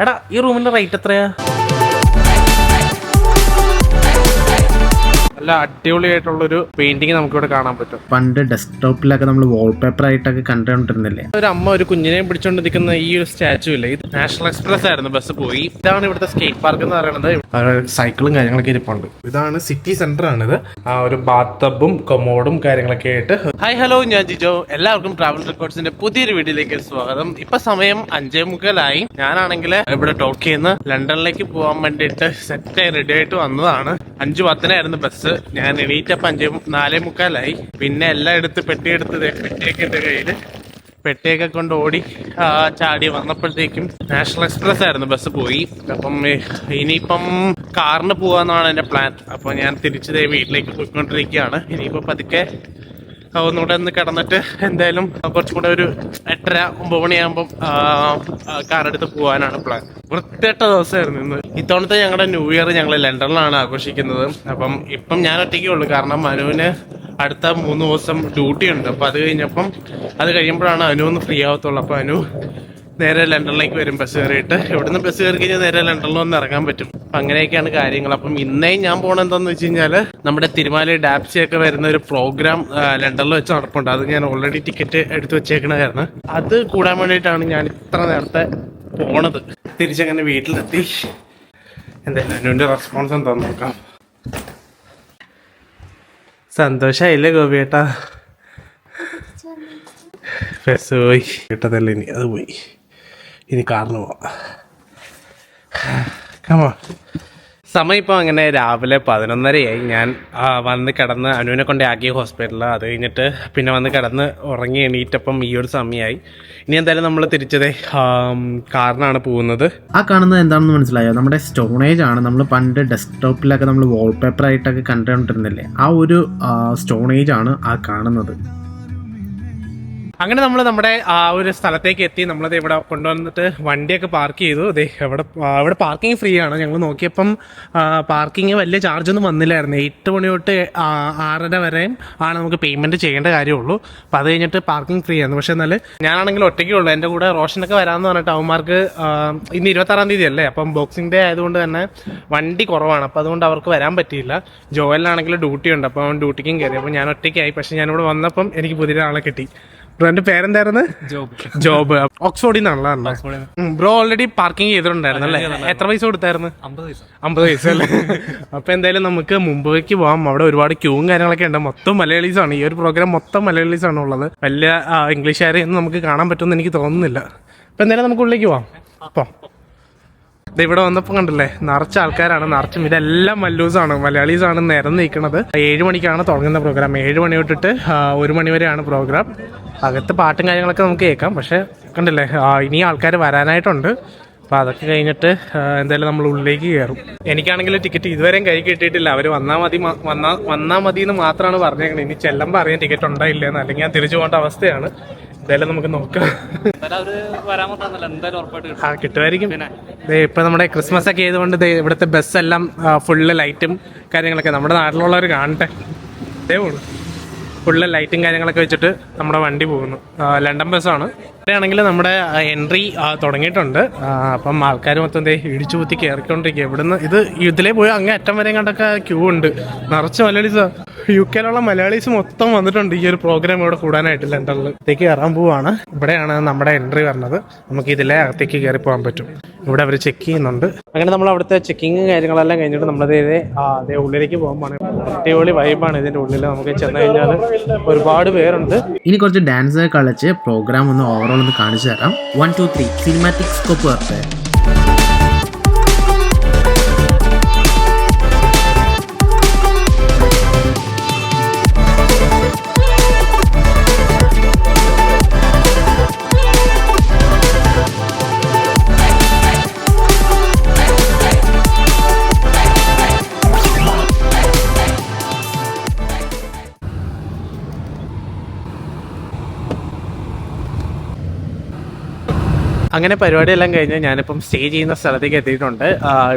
എടാ ഈ റൂമിന്റെ റേറ്റ് എത്രയാ? നല്ല അടിപൊളിയായിട്ടുള്ളൊരു പെയിന്റിങ് നമുക്കിവിടെ കാണാൻ പറ്റും. പണ്ട് ഡെസ്ക്ടോപ്പിലൊക്കെ നമ്മൾ വാൾപേപ്പർ ആയിട്ടൊക്കെ കണ്ടുകൊണ്ടിരുന്നില്ലേ? ഒരു അമ്മ ഒരു കുഞ്ഞിനെ പിടിച്ചോണ്ട് നിൽക്കുന്ന ഈ ഒരു സ്റ്റാച്ചു ഇല്ലേ, ഇത് നാഷണൽ എക്സ്പ്രസ് ആയിരുന്നു. ബസ് പോയി. ഇതാണ് ഇവിടുത്തെ സ്കേറ്റ് പാർക്ക് എന്ന് പറയുന്നത്. സൈക്കിളും കാര്യങ്ങളൊക്കെ ഇരിപ്പുണ്ട്. ഇതാണ് സിറ്റി സെന്റർ ആണിത്. ഒരു ബാത്ത് ടബും കൊമോഡും കാര്യങ്ങളൊക്കെ ആയിട്ട്. ഹായ് ഹലോ, ഞാൻ ജിജോ. എല്ലാവർക്കും ട്രാവൽ റെക്കോർഡ്സിന്റെ പുതിയൊരു വീഡിയോയിലേക്ക് സ്വാഗതം. ഇപ്പൊ സമയം 5:45. ഞാനാണെങ്കിൽ ഇവിടെ ടോക്കിന്ന് ലണ്ടനിലേക്ക് പോകാൻ വേണ്ടിയിട്ട് സെറ്റായി റെഡി ആയിട്ട് വന്നതാണ്. 5:10 ബസ്. ഞാൻ എണീറ്റപ്പം 4:45. പിന്നെ എല്ലാം എടുത്ത് പെട്ടിയെടുത്ത് പെട്ടിയൊക്കെ എന്റെ കയ്യില് പെട്ടിയൊക്കെ കൊണ്ട് ഓടി ചാടി വന്നപ്പോഴത്തേക്കും നാഷണൽ എക്സ്പ്രസ് ആയിരുന്നു. ബസ് പോയി. അപ്പം ഇനിയിപ്പം കാറിന് പോകാന്നാണ് എന്റെ പ്ലാൻ. അപ്പൊ ഞാൻ തിരിച്ച് വീട്ടിലേക്ക് പോയിക്കൊണ്ടിരിക്കുകയാണ്. ഇനിയിപ്പോ പതുക്കെ ഒന്നുകൂടെ ഒന്ന് കിടന്നിട്ട് എന്തായാലും കുറച്ചും കൂടെ ഒരു 8:30-9 മണിയാകുമ്പം കാറെടുത്ത് പോകാനാണ് പ്ലാൻ. വൃത്തികെട്ട ദിവസമായിരുന്നു ഇന്ന്. ഇത്തവണത്തെ ഞങ്ങളുടെ ന്യൂ ഇയർ ഞങ്ങൾ ലണ്ടനിലാണ് ആഘോഷിക്കുന്നത്. അപ്പം ഇപ്പം ഞാൻ ഒറ്റയ്ക്കേ ഉള്ളൂ. കാരണം അനുവിന് അടുത്ത 3 ദിവസം ഡ്യൂട്ടി ഉണ്ട്. അപ്പം അത് കഴിയുമ്പോഴാണ് അനു ഒന്ന് ഫ്രീ ആവത്തുള്ളൂ. അപ്പം അനു നേരെ ലണ്ടനിലേക്ക് വരും ബസ് കയറിയിട്ട്. ഇവിടുന്ന് ബസ് കയറി കഴിഞ്ഞാൽ നേരെ ലണ്ടനിൽ ഒന്ന് ഇറങ്ങാൻ പറ്റും. അപ്പം അങ്ങനെയൊക്കെയാണ് കാര്യങ്ങൾ. അപ്പം ഇന്നേ ഞാൻ പോകണം എന്താണെന്ന് വെച്ച് കഴിഞ്ഞാൽ നമ്മുടെ തിരുമാലി ഡാപ്സി ഒക്കെ വരുന്ന ഒരു പ്രോഗ്രാം ലണ്ടനിൽ വെച്ച് നടപ്പുണ്ട്. അത് ഞാൻ ഓൾറെഡി ടിക്കറ്റ് എടുത്ത് വെച്ചേക്കണതായിരുന്നു. അത് കൂടാൻ വേണ്ടിയിട്ടാണ് ഞാൻ ഇത്ര നേരത്തെ പോണത്. തിരിച്ചങ്ങനെ വീട്ടിലെത്തി. എന്തായാലും അനുവിൻ്റെ റെസ്പോൺസ് എന്താന്ന് നോക്കാം. സന്തോഷമായില്ലേ ഗോപിയേട്ടാ? ബസ് പോയി കിട്ടതല്ലേ, ഇനി അത് പോയി. ഇനി കാറിന് പോവാം. സമയം ഇപ്പോൾ അങ്ങനെ രാവിലെ 11:30 ഞാൻ വന്ന് കിടന്ന് അനുവിനെ കൊണ്ട് ആക്കിയ ഹോസ്പിറ്റലിൽ. അത് കഴിഞ്ഞിട്ട് പിന്നെ വന്ന് കിടന്ന് ഉറങ്ങി എണീറ്റപ്പം ഈ ഒരു സമയമായി. ഇനി എന്തായാലും നമ്മൾ തിരിച്ചത് കാറിനാണ് പോകുന്നത്. ആ കാണുന്നത് എന്താണെന്ന് മനസ്സിലായോ? നമ്മുടെ സ്റ്റോണേജ് ആണ്. നമ്മൾ പണ്ട് ഡെസ്ക്ടോപ്പിലൊക്കെ നമ്മൾ വാൾപേപ്പർ ആയിട്ടൊക്കെ കണ്ടുകൊണ്ടിരുന്നില്ലേ? ആ ഒരു സ്റ്റോണേജ് ആണ് ആ കാണുന്നത്. അങ്ങനെ നമ്മൾ നമ്മുടെ ആ ഒരു സ്ഥലത്തേക്ക് എത്തി. നമ്മളത് ഇവിടെ കൊണ്ടുവന്നിട്ട് വണ്ടിയൊക്കെ പാർക്ക് ചെയ്തു. അതെ, ഇവിടെ പാർക്കിംഗ് ഫ്രീ ആണ്. ഞങ്ങൾ നോക്കിയപ്പം പാർക്കിംഗ് വലിയ ചാർജൊന്നും വന്നില്ലായിരുന്നു. 8 മണി തൊട്ട് 6:30 വരെയും ആണ് നമുക്ക് പേയ്മെൻറ്റ് ചെയ്യേണ്ട കാര്യമുള്ളൂ. അപ്പം അത് കഴിഞ്ഞിട്ട് പാർക്കിംഗ് ഫ്രീ ആയിരുന്നു. പക്ഷേ എന്നാലും ഞാനാണെങ്കിൽ ഒറ്റയ്ക്കേ ഉള്ളൂ. എൻ്റെ കൂടെ റോഷനൊക്കെ വരാമെന്ന് പറഞ്ഞിട്ട് അവന്മാർക്ക് ഇന്ന് 26-ാം തീയതി അല്ലേ, അപ്പം ബോക്സിംഗ് ഡേ ആയതുകൊണ്ട് തന്നെ വണ്ടി കുറവാണ്. അപ്പം അതുകൊണ്ട് അവർക്ക് വരാൻ പറ്റിയില്ല. ജോയലിനാണെങ്കിൽ ഡ്യൂട്ടി ഉണ്ട്. അപ്പം അവൻ ഡ്യൂട്ടിക്കും കയറി. അപ്പം ഞാൻ ഒറ്റയ്ക്കായി. പക്ഷേ ഞാനിവിടെ വന്നപ്പം എനിക്ക് പുതിയ ആളെ കിട്ടി. ബ്രോന്റെ പേരെന്തായിരുന്നു? ജോബ്. ഓക്സ്ഫോർഡിൽ നിന്നാണല്ലോ. ബ്രോ ഓൾറെഡി പാർക്കിംഗ് ചെയ്തിട്ടുണ്ടായിരുന്നു അല്ലേ? എത്ര പൈസ കൊടുത്തായിരുന്നു? 50 പൈസ അല്ലേ? അപ്പൊ എന്തായാലും നമുക്ക് മുംബൈക്ക് പോകാം. അവിടെ ഒരുപാട് ക്യൂവും കാര്യങ്ങളൊക്കെ ഉണ്ട്. മൊത്തം മലയാളീസാണ്. ഈ ഒരു പ്രോഗ്രാം മൊത്തം മലയാളീസാണ് ഉള്ളത്. വലിയ ഇംഗ്ലീഷുകാരെയൊന്നും നമുക്ക് കാണാൻ പറ്റുമെന്ന് എനിക്ക് തോന്നുന്നില്ല. അപ്പൊ എന്തായാലും നമുക്ക് ഉള്ളിലേക്ക് പോവാം. അപ്പോൾ ഇവിടെ വന്നപ്പോൾ കണ്ടില്ലേ, നിറച്ച ആൾക്കാരാണ്. നിറച്ചും ഇതെല്ലാം മല്ലൂസാണ്, മലയാളീസാണ് നിരന്ന് നിൽക്കുന്നത്. 7 മണിക്കാണ് തുടങ്ങുന്ന പ്രോഗ്രാം. 7 മണി തൊട്ടിട്ട് 1 മണി വരെയാണ് പ്രോഗ്രാം. അകത്ത് പാട്ടും കാര്യങ്ങളൊക്കെ നമുക്ക് കേൾക്കാം. പക്ഷേ കണ്ടില്ലേ, ഇനി ആൾക്കാർ വരാനായിട്ടുണ്ട്. അപ്പോൾ അതൊക്കെ കഴിഞ്ഞിട്ട് എന്തായാലും നമ്മൾ ഉള്ളിലേക്ക് കയറും. എനിക്കാണെങ്കിൽ ടിക്കറ്റ് ഇതുവരെയും കൈ കിട്ടിയിട്ടില്ല. അവർ വന്നാൽ മതി എന്ന് മാത്രമാണ് പറഞ്ഞേക്കണത്. ഇനി ചെല്ലുമ്പോൾ അറിയാൻ ടിക്കറ്റ് ഉണ്ടോ ഇല്ലെന്ന്, അല്ലെങ്കിൽ ഞാൻ തിരിച്ചു പോകേണ്ട അവസ്ഥയാണ്. എന്തായാലും നമുക്ക് നോക്കാം. കിട്ടുമായിരിക്കും. ഇപ്പൊ നമ്മുടെ ക്രിസ്മസ് ഒക്കെ ആയതുകൊണ്ട് ഇവിടുത്തെ ബസ് എല്ലാം ഫുള്ള് ലൈറ്റും കാര്യങ്ങളൊക്കെ. നമ്മുടെ നാട്ടിലുള്ളവർ കാണട്ടെ. ഇതേപോളൂ ഫുള്ള് ലൈറ്റും കാര്യങ്ങളൊക്കെ വെച്ചിട്ട് നമ്മുടെ വണ്ടി പോകുന്നു. ലണ്ടൻ ബസ്സാണ്. ഇവിടെയാണെങ്കിൽ നമ്മുടെ എൻട്രി തുടങ്ങിയിട്ടുണ്ട്. അപ്പം ആൾക്കാർ മൊത്തം ഇടിച്ചു കുത്തി കയറിക്കൊണ്ടിരിക്കുക. ഇവിടുന്ന് ഇതിലേ പോയി അങ്ങേ അറ്റം വരെയും കണ്ടൊക്കെ ക്യൂ ഉണ്ട്. നിറച്ച് മലയാളീസ്, UK-ലുള്ള മലയാളീസ് മൊത്തം വന്നിട്ടുണ്ട് ഈ ഒരു പ്രോഗ്രാം ഇവിടെ കൂടാനായിട്ട്. ലണ്ടനിലേക്ക് കയറാൻ പോവാണ്. ഇവിടെയാണ് നമ്മുടെ എൻട്രി വരുന്നത്. നമുക്ക് ഇതിലെ അകത്തേക്ക് കയറി പോകാൻ പറ്റും. ഇവിടെ അവർ ചെക്ക് ചെയ്യുന്നുണ്ട്. അങ്ങനെ നമ്മൾ അവിടുത്തെ ചെക്കിങ് കാര്യങ്ങളെല്ലാം കഴിഞ്ഞിട്ട് നമ്മളതേ ഉള്ളിലേക്ക് പോകുമ്പോൾ അടിപൊളി വൈബാണ് ഇതിൻ്റെ ഉള്ളിൽ. നമുക്ക് ചെന്ന് കഴിഞ്ഞാൽ ഒരുപാട് പേരുണ്ട്. ഇനി കുറച്ച് ഡാൻസ് കളിച്ച് പ്രോഗ്രാം ഒന്ന് ഓവറോൾ ഒന്ന് കാണിച്ചു തരാം. 1 2 3 സിനിമാറ്റിക് സ്കോപ്പ് വരട്ടെ. അങ്ങനെ പരിപാടിയെല്ലാം കഴിഞ്ഞ് ഞാനിപ്പം സ്റ്റേ ചെയ്യുന്ന സ്ഥലത്തേക്ക് എത്തിയിട്ടുണ്ട്.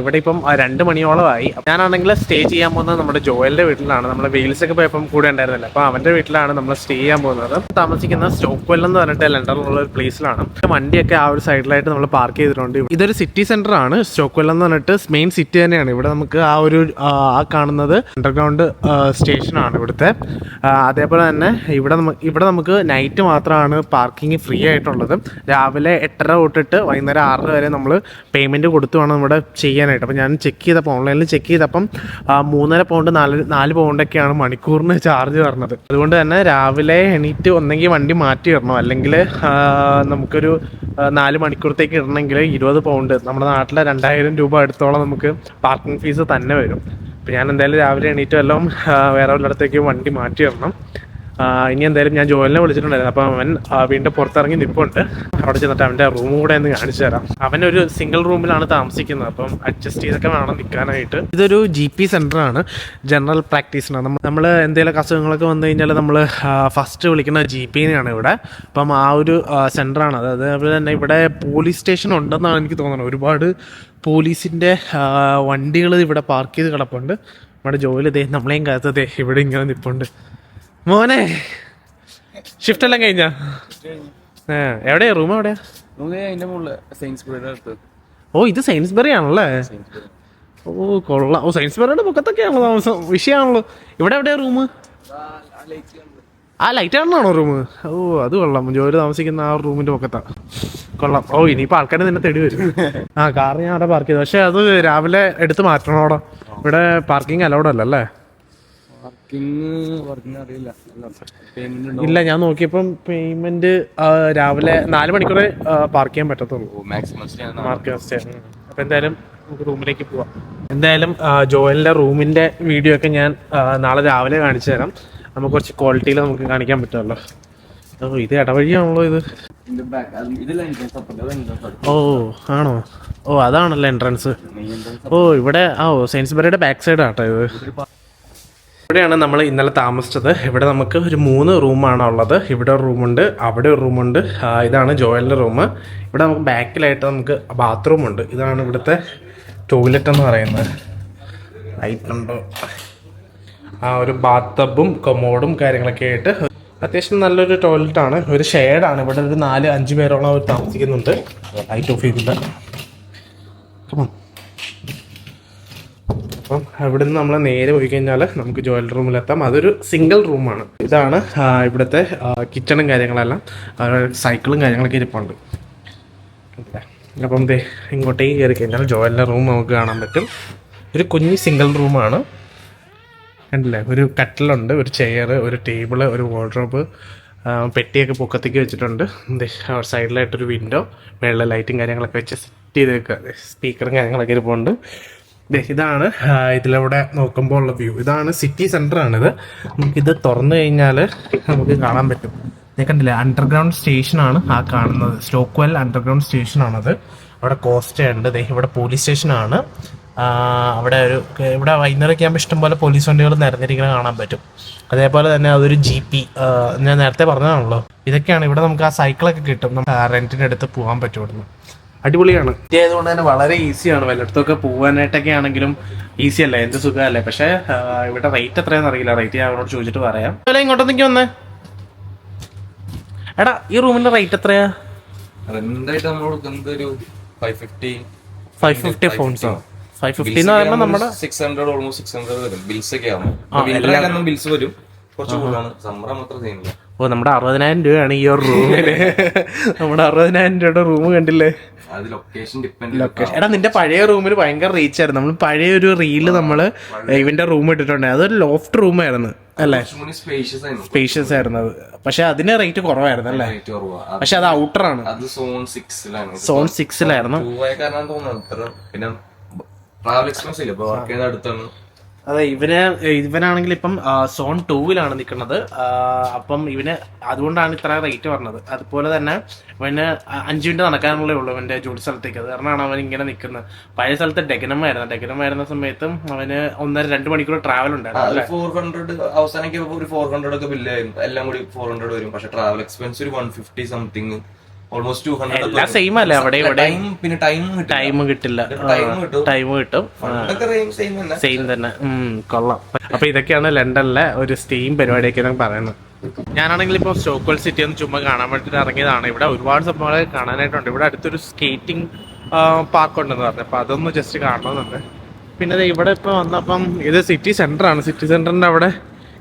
ഇവിടെ ഇപ്പം 2 മണിയോളമായി. ഞാനാണെങ്കിൽ സ്റ്റേ ചെയ്യാൻ പോകുന്നത് നമ്മുടെ ജോയലിന്റെ വീട്ടിലാണ്. നമ്മൾ വെയിൽസൊക്കെ പോയപ്പം കൂടെ ഉണ്ടായിരുന്നില്ല, അപ്പോൾ അവന്റെ വീട്ടിലാണ് നമ്മൾ സ്റ്റേ ചെയ്യാൻ പോകുന്നത്. താമസിക്കുന്ന സ്റ്റോക്ക്വെൽ എന്ന് പറഞ്ഞിട്ട് ലണ്ടനിലുള്ള ഒരു പ്ലേസിലാണ്. വണ്ടിയൊക്കെ ആ ഒരു സൈഡിലായിട്ട് നമ്മൾ പാർക്ക് ചെയ്തിട്ടുണ്ട്. ഇതൊരു സിറ്റി സെന്റർ ആണ്. സ്റ്റോക്ക്വെൽ എന്ന് പറഞ്ഞിട്ട് മെയിൻ സിറ്റി തന്നെയാണ്. ഇവിടെ നമുക്ക് ആ ഒരു കാണുന്നത് അണ്ടർഗ്രൗണ്ട് സ്റ്റേഷനാണ് ഇവിടുത്തെ. അതേപോലെ തന്നെ ഇവിടെ നമുക്ക് നൈറ്റ് മാത്രമാണ് പാർക്കിംഗ് ഫ്രീ ആയിട്ടുള്ളത്. രാവിലെ 8:30 തൊട്ടിട്ട് വൈകുന്നേരം 6 വരെ നമ്മൾ പേയ്മെൻറ്റ് കൊടുത്തു വേണം ഇവിടെ ചെയ്യാനായിട്ട്. അപ്പോൾ ഞാൻ ചെക്ക് ചെയ്തപ്പോൾ ഓൺലൈനിൽ ചെക്ക് ചെയ്തപ്പം 3.5 പൗണ്ട് 4 പൗണ്ടൊക്കെയാണ് മണിക്കൂറിന് ചാർജ് വരുന്നത്. അതുകൊണ്ട് തന്നെ രാവിലെ എണീറ്റ് ഒന്നെങ്കിൽ വണ്ടി മാറ്റി ഇടണം, അല്ലെങ്കിൽ നമുക്കൊരു 4 മണിക്കൂറത്തേക്ക് ഇടണമെങ്കിൽ 20 പൗണ്ട്, നമ്മുടെ നാട്ടിലെ 2000 രൂപ അടുത്തോളം നമുക്ക് പാർക്കിംഗ് ഫീസ് തന്നെ വരും. അപ്പോൾ ഞാൻ എന്തായാലും രാവിലെ എണീറ്റ് വല്ലതും വേറെ വല്ലയിടത്തേക്ക് വണ്ടി മാറ്റി ഇടണം. ഇനി എന്തായാലും ഞാൻ ജോലിനെ വിളിച്ചിട്ടുണ്ടായിരുന്നു. അപ്പോൾ അവൻ വീണ്ടും പുറത്തിറങ്ങി നിൽപ്പുണ്ട്. അവിടെ ചെന്നിട്ട് അവൻ്റെ റൂം കൂടെ ഒന്ന് കാണിച്ചു തരാം. അവനൊരു സിംഗിൾ റൂമിലാണ് താമസിക്കുന്നത്, അപ്പം അഡ്ജസ്റ്റ് ചെയ്തൊക്കെ വേണം നിൽക്കാനായിട്ട്. ഇതൊരു GP സെൻ്ററാണ്, ജനറൽ പ്രാക്ടീസിനാണ്. നമ്മൾ എന്തെങ്കിലും അസുഖങ്ങളൊക്കെ വന്നു കഴിഞ്ഞാൽ നമ്മൾ ഫസ്റ്റ് വിളിക്കുന്ന GPനെയാണ് ഇവിടെ. അപ്പം ആ ഒരു സെൻ്ററാണ് അത്. അതേപോലെ തന്നെ ഇവിടെ പോലീസ് സ്റ്റേഷൻ ഉണ്ടെന്നാണ് എനിക്ക് തോന്നുന്നത്. ഒരുപാട് പോലീസിൻ്റെ വണ്ടികൾ ഇവിടെ പാർക്ക് ചെയ്ത് കിടപ്പുണ്ട്. നമ്മുടെ ജോലി നമ്മളെയും കാലത്ത് ഇവിടെ ഇങ്ങനെ നിൽപ്പുണ്ട്. മോനെ, ഷിഫ്റ്റ് എല്ലാം കഴിഞ്ഞാ? എവിടെയാ റൂം? എവിടെയാ? ഓ, ഇത് സയൻസ്ബറി ആണല്ലേ? ഓ കൊള്ളാം. ഓ, സയൻസ്ബറിയുടെ പൊക്കത്തൊക്കെയാണല്ലോ താമസം. വിഷയമാണല്ലോ. ഇവിടെ എവിടെയാ റൂം? ആ ലൈറ്റ് ആണോ റൂം? ഓ, അത് കൊള്ളാം. ജോലി താമസിക്കുന്ന ആ റൂമിന്റെ പൊക്കത്താ. കൊള്ളാം. ഓ, ഇനിയിപ്പോൾ ആൾക്കാർ നിന്നെ തേടി വരും. കാർ ഞാൻ അവിടെ പാർക്ക് ചെയ്തു. പക്ഷെ അത് രാവിലെ എടുത്ത് മാറ്റണോടാ. ഇവിടെ പാർക്കിംഗ് അലൗഡ് അല്ലല്ലേ? ഇല്ല, ഞാൻ നോക്കിയപ്പം പേയ്മെന്റ് രാവിലെ 4 മണിക്കൂറേ പാർക്ക് ചെയ്യാൻ പറ്റത്തുള്ളൂ. അപ്പൊ എന്തായാലും നമുക്ക് റൂമിലേക്ക് പോവാം. എന്തായാലും ജോയലിന്റെ റൂമിന്റെ വീഡിയോ ഒക്കെ ഞാൻ നാളെ രാവിലെ കാണിച്ചു തരാം. നമുക്ക് കുറച്ച് ക്വാളിറ്റിയിൽ നമുക്ക് കാണിക്കാൻ പറ്റുമല്ലോ. ഓ, ഇത് ഇടവഴിയാണല്ലോ ഇത്. ഓ ആണോ? ഓ, അതാണല്ലോ എൻട്രൻസ്. ഓ, ഇവിടെ സയൻസ്ബറിയുടെ ബാക്ക് സൈഡ് ആട്ടോ ഇത്. ഇവിടെയാണ് നമ്മൾ ഇന്നലെ താമസിച്ചത്. ഇവിടെ നമുക്ക് ഒരു 3 റൂമാണ് ഉള്ളത്. ഇവിടെ ഒരു റൂമുണ്ട്, അവിടെ ഒരു റൂമുണ്ട്. ഇതാണ് ജോയലിൻ്റെ റൂം. ഇവിടെ നമുക്ക് ബാക്കിലായിട്ട് നമുക്ക് ബാത്റൂമുണ്ട്. ഇതാണ് ഇവിടുത്തെ ടോയ്ലറ്റ് എന്ന് പറയുന്നത്. ലൈറ്റ് ഉണ്ടോ? ഒരു ബാത്ത് ടബും കൊമോഡും കാര്യങ്ങളൊക്കെ ആയിട്ട് അത്യാവശ്യം നല്ലൊരു ടോയ്ലറ്റാണ്. ഒരു ഷെയർഡാണ്. ഇവിടെ ഒരു 4-5 പേരോളം അവർ താമസിക്കുന്നുണ്ട്. ലൈറ്റ് ഓഫ് ചെയ്തില്ല. അപ്പം അവിടെ നിന്ന് നമ്മൾ നേരെ പോയി കഴിഞ്ഞാൽ നമുക്ക് ജോയൽ റൂമിലെത്താം. അതൊരു സിംഗിൾ റൂമാണ്. ഇതാണ് ഇവിടുത്തെ കിച്ചണും കാര്യങ്ങളെല്ലാം. സൈക്കിളും കാര്യങ്ങളൊക്കെ ഇരിപ്പുണ്ട്. അപ്പം ഇങ്ങോട്ടേക്ക് കയറി കഴിഞ്ഞാൽ ജോയലിൻ്റെ റൂം നമുക്ക് കാണാൻ പറ്റും. ഒരു കുഞ്ഞ് സിംഗിൾ റൂമാണ്. കണ്ടില്ലേ? ഒരു കട്ടിലുണ്ട്, ഒരു ചെയർ, ഒരു ടേബിള്, ഒരു വാർഡ്രോബ്, പെട്ടിയൊക്കെ പൊക്കത്തേക്ക് വെച്ചിട്ടുണ്ട്. സൈഡിലായിട്ടൊരു വിൻഡോ, മേളിലെ ലൈറ്റും കാര്യങ്ങളൊക്കെ വെച്ച് സെറ്റ് ചെയ്ത് വെക്കുക. സ്പീക്കറും കാര്യങ്ങളൊക്കെ ഇരിപ്പുണ്ട്. ഇതാണ് ഇതിലൂടെ നോക്കുമ്പോൾ ഉള്ള വ്യൂ. ഇതാണ് സിറ്റി സെൻ്ററാണിത്. നമുക്കിത് തുറന്നു കഴിഞ്ഞാൽ നമുക്ക് കാണാൻ പറ്റും. ഞാൻ കണ്ടില്ലേ, അണ്ടർഗ്രൗണ്ട് സ്റ്റേഷനാണ് ആ കാണുന്നത്. സ്റ്റോക്ക്വെൽ അണ്ടർഗ്രൗണ്ട് സ്റ്റേഷനാണത്. അവിടെ കോസ്റ്റേ ഉണ്ട്. ഇവിടെ പോലീസ് സ്റ്റേഷനാണ്. ഇവിടെ വൈകുന്നേരമൊക്കെ ആകുമ്പോൾ ഇഷ്ടംപോലെ പോലീസ് വണ്ടികൾ നിറഞ്ഞിരിക്കുന്നത് കാണാൻ പറ്റും. അതേപോലെ തന്നെ അതൊരു GP, ഞാൻ നേരത്തെ പറഞ്ഞതാണല്ലോ. ഇതൊക്കെയാണ് ഇവിടെ നമുക്ക് ആ സൈക്കിളൊക്കെ കിട്ടും. നമുക്ക് റെൻറ്റിൻ്റെ അടുത്ത് പോകാൻ പറ്റും. ഇവിടുന്ന് അടിപൊളിയാണ്. ആയതുകൊണ്ട് തന്നെ വളരെ ഈസിയാണ്. വല്ലയിടത്തൊക്കെ പോകാനായിട്ടൊക്കെ ആണെങ്കിലും ഈസി അല്ലേ, എന്ത് സുഖമല്ലേ. പക്ഷേ ഇവിടെ റേറ്റ് എത്രയാണെന്ന് അറിയില്ല. റേറ്റ് ഞാൻ അവരോട് ചോദിച്ചിട്ട് പറയാം. അല്ല, ഇങ്ങോട്ടൊന്നേക്ക് വന്നേ. എടാ, ഈ റൂമിന്റെ റേറ്റ് എത്രയാ? റെന്റായിട്ട് നമ്മൾ കൊടുക്കുന്നത് ഒരു 550 ഫോൺസാണ്. 550 എന്ന് പറയുമ്പോൾ നമ്മുടെ 600 ഓൾമോസ്റ്റ് 600 വരും. ബിൽസ് ഒക്കെ ആവുമ്പോൾ ബിൽസ് വരും. കുറച്ച് കൂടുതലാണ്. സമ്മർ മാത്രം ചെയ്യുന്നില്ല. ഓ, നമ്മുടെ 60,000 രൂപയാണ് ഈ ഒരു റൂമിന്. നമ്മുടെ 60,000 രൂപയുടെ റൂം കണ്ടില്ലേ? ലൊക്കേഷൻ. എടാ, നിന്റെ പഴയ റൂമിന് ഭയങ്കര റീച്ച് ആയിരുന്നു. നമ്മൾ പഴയ ഒരു റീല് നമ്മള് ഇവന്റെ റൂം ഇട്ടിട്ടുണ്ട്. അതൊരു ലോഫ്റ്റ് റൂം ആയിരുന്നു അല്ലേ? സ്പേഷ്യസ് ആയിരുന്നു അത്. പക്ഷെ അതിന് റേറ്റ് കുറവായിരുന്നു അല്ലേ? പക്ഷെ അത് ഔട്ടർ ആണ്. സോൺ 6-ലായിരുന്നു. പിന്നെ ട്രാവൽ എക്സ്പെൻസ് ഇല്ല. ഇപ്പൊ വർക്ക് ചെയ്യുന്ന അടുത്താണ്. അതെ, ഇവനാണെങ്കിൽ ഇപ്പം സോൺ 2-ലാണ് നിൽക്കുന്നത്. അപ്പം ഇവന് അതുകൊണ്ടാണ് ഇത്ര റേറ്റ് പറഞ്ഞത്. അതുപോലെ തന്നെ അവന് 5 മിനിറ്റ് നടക്കാനുള്ളേ ഉള്ളൂ അവൻ്റെ ജോലി സ്ഥലത്തേക്ക്. അത് കാരണമാണ് അവൻ ഇങ്ങനെ നിൽക്കുന്നത്. പഴയ സ്ഥലത്ത് ഡെഗനമായിരുന്ന സമയത്തും അവന് 1.5-2 മണിക്കൂർ ട്രാവൽ ഉണ്ടായിരുന്നു. 400 അവസാനമൊക്കെ ഒരു 400 ഒക്കെ ബില്ലായിരുന്നു. എല്ലാം കൂടി 400 വരും. പക്ഷെ ട്രാവൽ എക്സ്പെൻസ് ഒരു 150 സംതിങ് ഓൾമോസ്റ്റ് 200 എല്ലാം സെയിം അല്ലേ അവിടെ ഇവിടെ പിന്നെ ടൈം കിട്ടില്ല ടൈം കിട്ടും സെയിം സെയിം തന്നെ കൊള്ളാം. അപ്പൊ ഇതൊക്കെയാണ് ലണ്ടനിലെ ഒരു സ്റ്റേയും പരിപാടിയൊക്കെ ഞാൻ പറയുന്നത്. ഞാനാണെങ്കിൽ ഇപ്പോൾ സ്റ്റോക്ക്ഹോൾം സിറ്റി ഒന്ന് ചുമ്മാ കാണാൻ വേണ്ടിയിട്ട് ഇറങ്ങിയതാണ്. ഇവിടെ ഒരുപാട് സംഭവങ്ങൾ കാണാനായിട്ടുണ്ട്. ഇവിടെ അടുത്തൊരു സ്കേറ്റിംഗ് പാർക്ക് ഉണ്ടെന്ന് പറഞ്ഞു, അപ്പൊ അതൊന്ന് ജസ്റ്റ് കാണണമെന്നുണ്ട്. പിന്നെ ഇവിടെ ഇപ്പൊ വന്നപ്പം ഇത് സിറ്റി സെന്റർ ആണ്. സിറ്റി സെന്ററിന്റെ അവിടെ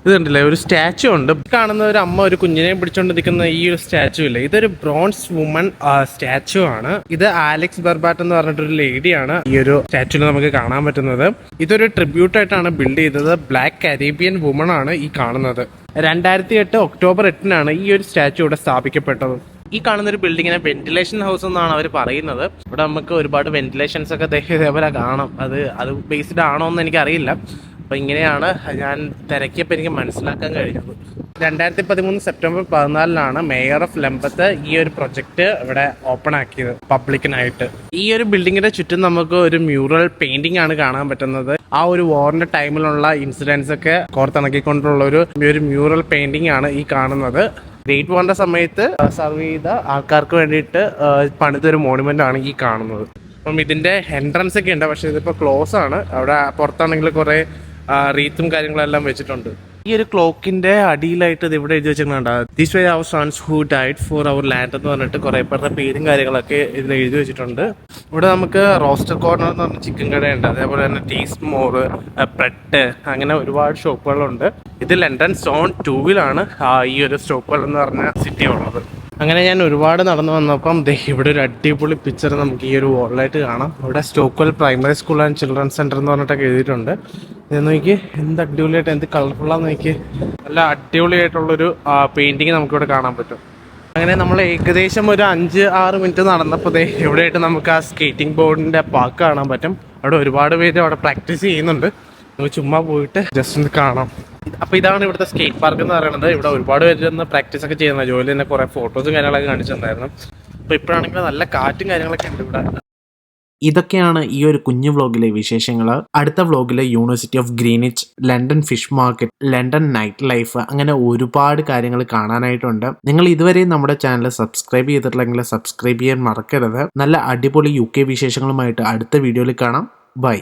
ഇത് കണ്ടില്ലേ, ഒരു സ്റ്റാച്ചു ഉണ്ട്. കാണുന്ന ഒരു അമ്മ ഒരു കുഞ്ഞിനെ പിടിച്ചോണ്ട് നിൽക്കുന്ന ഈ ഒരു സ്റ്റാച്ചു ഇല്ലേ, ഇതൊരു ബ്രോൺസ് വുമൺ സ്റ്റാച്ചു ആണ്. ഇത് ആലക്സ് ബർബാറ്റ് എന്ന് പറഞ്ഞിട്ടൊരു ലേഡിയാണ് ഈ ഒരു സ്റ്റാച്ചുവിൽ നമുക്ക് കാണാൻ പറ്റുന്നത്. ഇതൊരു ട്രിബ്യൂട്ട് ആയിട്ടാണ് ബിൽഡ് ചെയ്തത്. ബ്ലാക്ക് കരീബിയൻ വുമൺ ആണ് ഈ കാണുന്നത്. 2008 ഒക്ടോബർ 8-നാണ് ഈ ഒരു സ്റ്റാച്ചു ഇവിടെ സ്ഥാപിക്കപ്പെട്ടത്. ഈ കാണുന്ന ഒരു ബിൽഡിങ്ങിനെ വെന്റിലേഷൻ ഹൗസ് എന്നാണ് അവർ പറയുന്നത്. ഇവിടെ നമുക്ക് ഒരുപാട് വെന്റിലേഷൻസ് ഒക്കെ ഇതേപോലെ കാണാം. അത് ബേസ്ഡ് ആണോ എന്ന് എനിക്കറിയില്ല. അപ്പോൾ ഇങ്ങനെയാണ് ഞാൻ തിരക്കിയപ്പോൾ എനിക്ക് മനസ്സിലാക്കാൻ കഴിഞ്ഞത്. 2013 സെപ്റ്റംബർ 14-നാണ് മേയർ ഓഫ് ലംബത്ത് ഈ ഒരു പ്രൊജക്ട് ഇവിടെ ഓപ്പൺ ആക്കിയത് പബ്ലിക്കിനായിട്ട്. ഈ ഒരു ബിൽഡിങ്ങിന്റെ ചുറ്റും നമുക്ക് ഒരു മ്യൂറൽ പെയിന്റിംഗ് ആണ് കാണാൻ പറ്റുന്നത്. ആ ഒരു വാറിന്റെ ടൈമിലുള്ള ഇൻസിഡൻസ് ഒക്കെ കോർത്തിണക്കിക്കൊണ്ടുള്ള ഒരു മ്യൂറൽ പെയിന്റിംഗ് ആണ് ഈ കാണുന്നത്. ഗ്രേറ്റ് വാറിന്റെ സമയത്ത് സർവ് ചെയ്ത ആൾക്കാർക്ക് വേണ്ടിയിട്ട് പണിതൊരു മോണുമെന്റ് ആണ് ഈ കാണുന്നത്. അപ്പം ഇതിന്റെ എൻട്രൻസ് ഒക്കെ ഉണ്ട്, പക്ഷെ ഇതിപ്പോ ക്ലോസ് ആണ്. അവിടെ പുറത്താണെങ്കിൽ കുറെ റീത്തും കാര്യങ്ങളെല്ലാം വെച്ചിട്ടുണ്ട്. ഈ ഒരു ക്ലോക്കിന്റെ അടിയിലായിട്ട് ഇത് ഇവിടെ എഴുതി വെച്ചിട്ടുണ്ട്, this way our sons who died for our land എന്ന് പറഞ്ഞിട്ട് കുറെ പേരുടെ പേരും കാര്യങ്ങളൊക്കെ ഇതിൽ എഴുതി വെച്ചിട്ടുണ്ട്. ഇവിടെ നമുക്ക് റോസ്റ്റർ കോർണർ എന്ന് പറഞ്ഞ ചിക്കൻ കടയുണ്ട്, അതേപോലെ തന്നെ ടേസ്റ്റ് മോർ, ബ്രെഡ്, അങ്ങനെ ഒരുപാട് ഷോപ്പുകളുണ്ട്. ഇത് ലണ്ടൻ സോൺ 2-ലാണ് ഈ ഒരു സ്റ്റോക്ക്ഹോൾ എന്ന് പറഞ്ഞ സിറ്റി ഉള്ളത്. അങ്ങനെ ഞാൻ ഒരുപാട് നടന്നു വന്നപ്പം ഇവിടെ ഒരു അടിപൊളി പിക്ചർ നമുക്ക് ഈ ഒരു വാളിലായിട്ട് കാണാം. ഇവിടെ Stockholm primary school and children's centre എന്ന് പറഞ്ഞിട്ടൊക്കെ എഴുതിയിട്ടുണ്ട്. ഇത് നോക്കി എന്ത് അടിപൊളിയായിട്ട്, എന്ത് കളർഫുള്ളാന്ന് നോക്കി. നല്ല അടിപൊളിയായിട്ടുള്ളൊരു പെയിന്റിങ് നമുക്കിവിടെ കാണാൻ പറ്റും. അങ്ങനെ നമ്മൾ ഏകദേശം ഒരു 5-6 മിനിറ്റ് നടന്നപ്പോൾ എവിടെയായിട്ട് നമുക്ക് ആ സ്കേറ്റിംഗ് ബോർഡിന്റെ പാർക്ക് കാണാൻ പറ്റും. അവിടെ ഒരുപാട് പേര് അവിടെ പ്രാക്ടീസ് ചെയ്യുന്നുണ്ട്. നമുക്ക് ചുമ്മാ പോയിട്ട് ജസ്റ്റ് ഒന്ന് കാണാം. അപ്പൊ ഇതാണ് ഇവിടുത്തെ സ്കേറ്റ് പാർക്ക് എന്ന് പറയുന്നത്. ഇവിടെ ഒരുപാട് പേര് ഒന്ന് പ്രാക്ടീസ് ഒക്കെ ചെയ്യുന്ന ജോലി തന്നെ കുറെ ഫോട്ടോസും കാര്യങ്ങളൊക്കെ കാണിച്ചിട്ടുണ്ടായിരുന്നു. അപ്പൊ ഇപ്പോഴാണെങ്കിൽ നല്ല കാറ്റും കാര്യങ്ങളൊക്കെ ഉണ്ട് ഇവിടെ. ഇതൊക്കെയാണ് ഈ ഒരു കുഞ്ഞു വ്ളോഗിലെ വിശേഷങ്ങൾ. അടുത്ത വ്ളോഗിൽ university of Greenwich, London fish market, London night life, അങ്ങനെ ഒരുപാട് കാര്യങ്ങൾ കാണാനായിട്ടുണ്ട്. നിങ്ങൾ ഇതുവരെയും നമ്മുടെ ചാനൽ സബ്സ്ക്രൈബ് ചെയ്തിട്ടില്ലെങ്കിൽ സബ്സ്ക്രൈബ് ചെയ്യാൻ മറക്കരുത്. നല്ല അടിപൊളി UK വിശേഷങ്ങളുമായിട്ട് അടുത്ത വീഡിയോയിൽ കാണാം. ബൈ.